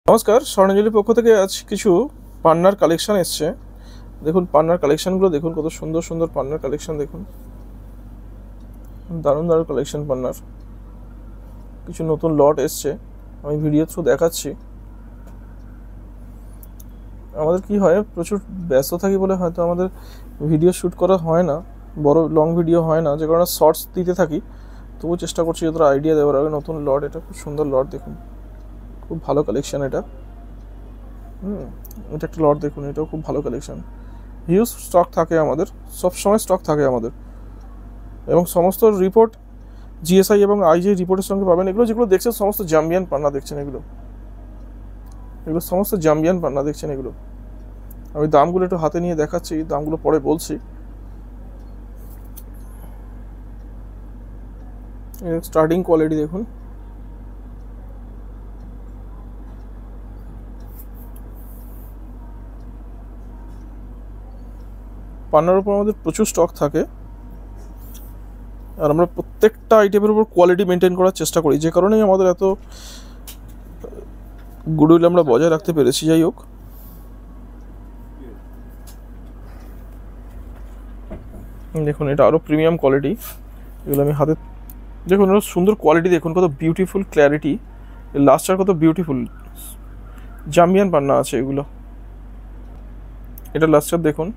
নমস্কার, স্বর্ণজলির পক্ষ থেকে আজ কিছু পান্নার কালেকশন এসছে। দেখুন পান্নার কালেকশনগুলো দেখুন, কত সুন্দর সুন্দর পান্নার কালেকশন দেখুন, দারুণ দারুণ কালেকশন পান্নার। কিছু নতুন লট এসছে, আমি ভিডিও থ্রু দেখাচ্ছি। আমাদের কি হয়, প্রচুর ব্যস্ত থাকি বলে হয়তো আমাদের ভিডিও শ্যুট করা হয় না, বড় লং ভিডিও হয় না, যে কারণে শর্টস দিতে থাকি। তবুও চেষ্টা করছি যতটা আইডিয়া দেওয়ার। আগে নতুন লট, এটা খুব সুন্দর লট দেখুন, খুব ভালো কালেকশন এটা। এটা একটা লট দেখুন, এটাও খুব ভালো কালেকশন। হিউজ স্টক থাকে আমাদের, সবসময় স্টক থাকে আমাদের, এবং সমস্ত রিপোর্ট জিএসআই এবং আইজি রিপোর্টের সঙ্গে পাবেন। এগুলো যেগুলো দেখছেন সমস্ত জাম্বিয়ান পান্না দেখছেন, এগুলো সমস্ত জাম্বিয়ান পান্না দেখছেন। এগুলো আমি দামগুলো একটু হাতে নিয়ে দেখাচ্ছি, দামগুলো পরে বলছি। স্টার্টিং কোয়ালিটি দেখুন, পান্নার উপর আমাদের প্রচুর স্টক থাকে, আর আমরা প্রত্যেকটা আইটেমের উপর কোয়ালিটি মেনটেন করার চেষ্টা করি, যে কারণেই আমাদের এত গুডউইল আমরা বজায় রাখতে পেরেছি। যাই হোক, দেখুন এটা আরও প্রিমিয়াম কোয়ালিটি। এগুলো আমি হাতে দেখুন, এর সুন্দর কোয়ালিটি দেখুন, কত বিউটিফুল ক্ল্যারিটি, লাস্টার কত বিউটিফুল। জাম্বিয়ান পান্না আছে এগুলো। এটা লাস্টার দেখুন,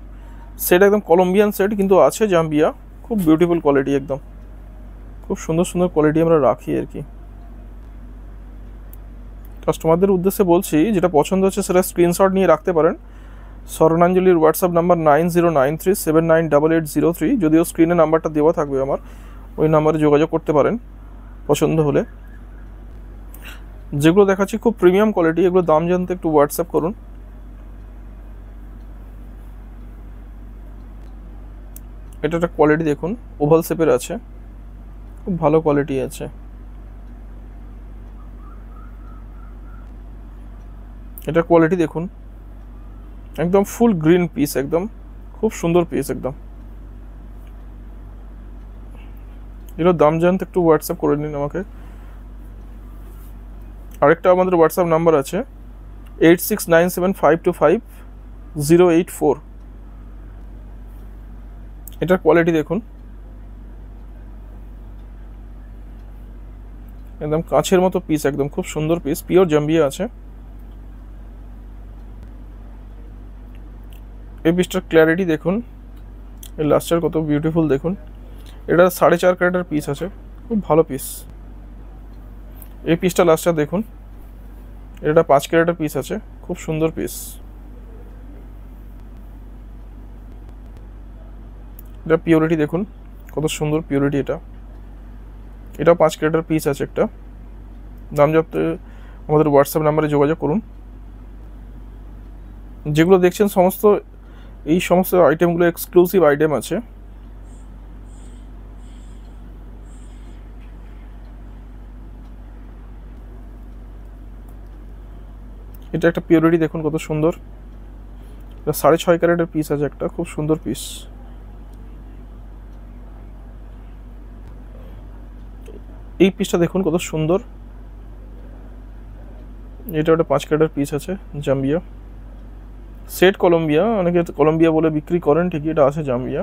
সেট একদম কলম্বিয়ান সেট, কিন্তু আছে জাম্বিয়া। খুব বিউটিফুল কোয়ালিটি, একদম খুব সুন্দর সুন্দর কোয়ালিটি আমরা রাখি আর কি। কাস্টমারদের উদ্দেশ্যে বলছি, যেটা পছন্দ হচ্ছে সেটা স্ক্রিনশট নিয়ে রাখতে পারেন। স্বর্ণাঞ্জলির হোয়াটসঅ্যাপ নাম্বার 9093798803। যদিও স্ক্রিনে নাম্বারটা দেওয়া থাকবে আমার, ওই নাম্বারে যোগাযোগ করতে পারেন পছন্দ হলে। যেগুলো দেখাচ্ছি খুব প্রিমিয়াম কোয়ালিটি, এগুলো দাম জানতে একটু হোয়াটসঅ্যাপ করুন। এটা একটা কোয়ালিটি দেখুন, ওভাল শেপের আছে, খুব ভালো কোয়ালিটি আছে। এটা কোয়ালিটি দেখুন, একদম ফুল গ্রিন পিস, একদম খুব সুন্দর পিস একদম। এগুলো দাম জানতে একটু হোয়াটসঅ্যাপ করে নিন আমাকে। আরেকটা আমাদের হোয়াটসঅ্যাপ নাম্বার আছে 8697525084। এটার কোয়ালিটি দেখুন, একদম কাঁচের মতো পিস, একদম খুব সুন্দর পিস, পিওর জাম্বিয়া আছে। এই পিসটার ক্ল্যারিটি দেখুন, এই লাস্টার কত বিউটিফুল দেখুন। এটা 4.5 ক্যারেটের পিস আছে, খুব ভালো পিস। এই পিসটা লাস্টার দেখুন, এটা 5 ক্যারেটের পিস আছে, খুব সুন্দর পিস। এটা পিওরিটি দেখুন, কত সুন্দর পিওরিটি। এটা 5 ক্যারেটের পিস আছে একটা। দাম জানতে আমাদের হোয়াটসঅ্যাপ নাম্বারে যোগাযোগ করুন। যেগুলো দেখছেন এই সমস্ত আইটেমগুলো এক্সক্লুসিভ আইটেম আছে। এটা একটা পিওরিটি দেখুন, কত সুন্দর। এটা 6.5 ক্যারেটের পিস আছে একটা, খুব সুন্দর পিস। এই পিসটা দেখুন কত সুন্দর। এটা একটা 5 ক্যারেটের পিস আছে, জাম্বিয়া সেট কলম্বিয়া, অনেকে কলম্বিয়া বলে বিক্রি করেন ঠিকই, এটা আছে জাম্বিয়া।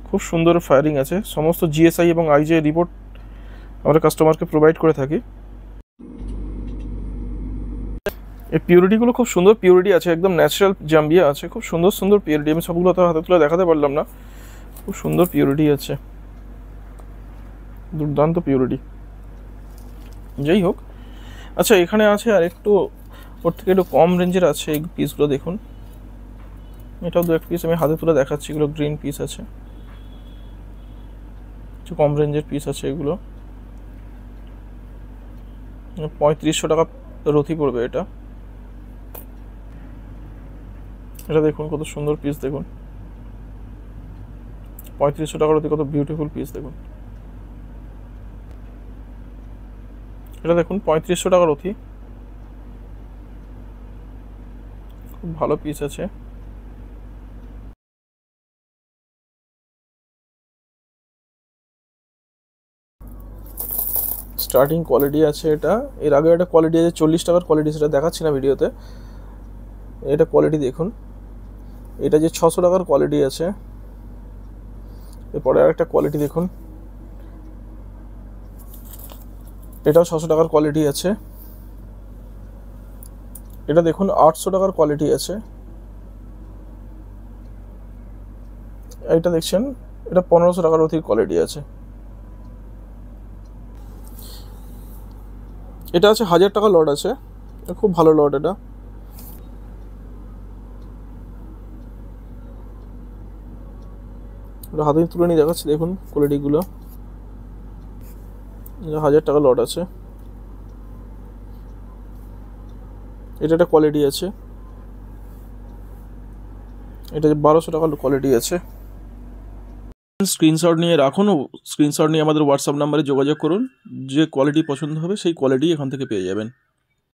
খুব সুন্দর ফায়ারিং আছে। সমস্ত জিএসআই এবং আইজিআই রিপোর্ট আমরা কাস্টমারকে প্রোভাইড করে থাকি। এই পিউরিটিগুলো খুব সুন্দর পিউরিটি আছে, একদম ন্যাচারাল জাম্বিয়া আছে, খুব সুন্দর সুন্দর পিউরিটি। আমি সবগুলো তো হাতে তুলে দেখাতে পারলাম না, খুব সুন্দর পিউরিটি আছে, দুর্দান্ত পিউরিটি। যাই হোক, আচ্ছা এখানে আছে আর একটু ওর থেকে একটু কম রেঞ্জের আছে। এই পিসগুলো দেখুন, এটাও দু এক পিস আমি হাতে তুলে দেখাচ্ছি। এগুলো গ্রিন পিস আছে, একটু কম রেঞ্জের পিস আছে। এগুলো 3500 টাকা রথি পড়বে এটা। এটা দেখুন কত সুন্দর পিস দেখুন, 3500 টাকা রথি, কত বিউটিফুল পিস দেখুন। এটা দেখুন 3500 টাকা রথি, খুব ভালো পিস আছে। স্টার্টিং কোয়ালিটি আছে এটা। এর আগে একটা কোয়ালিটি আছে 40 টাকার কোয়ালিটি, সেটা দেখাচ্ছি না ভিডিওতে। এটা কোয়ালিটি দেখুন, এটা যে 600 টাকার কোয়ালিটি আছে। এরপরে আর একটা কোয়ালিটি দেখুন, এটাও 600 টাকার কোয়ালিটি আছে। এটা দেখুন 800 টাকার কোয়ালিটি আছে। এটা দেখছেন, এটা 1500 টাকার অধিক কোয়ালিটি আছে। এটা আছে 1000 টাকা লট আছে, খুব ভালো লট এটা। হাতে তুলে নিয়ে দেখাচ্ছি, দেখুন কোয়ালিটিগুলো। 1000 টাকা লট আছে। এটা একটা কোয়ালিটি আছে, এটা 1200 টাকার কোয়ালিটি আছে। স্ক্রিনশট নিয়ে রাখুন, স্ক্রিনশট নিয়ে আমাদের হোয়াটসঅ্যাপ নাম্বারে যোগাযোগ করুন। যে কোয়ালিটি পছন্দ হবে সেই কোয়ালিটি এখান থেকে পেয়ে যাবেন।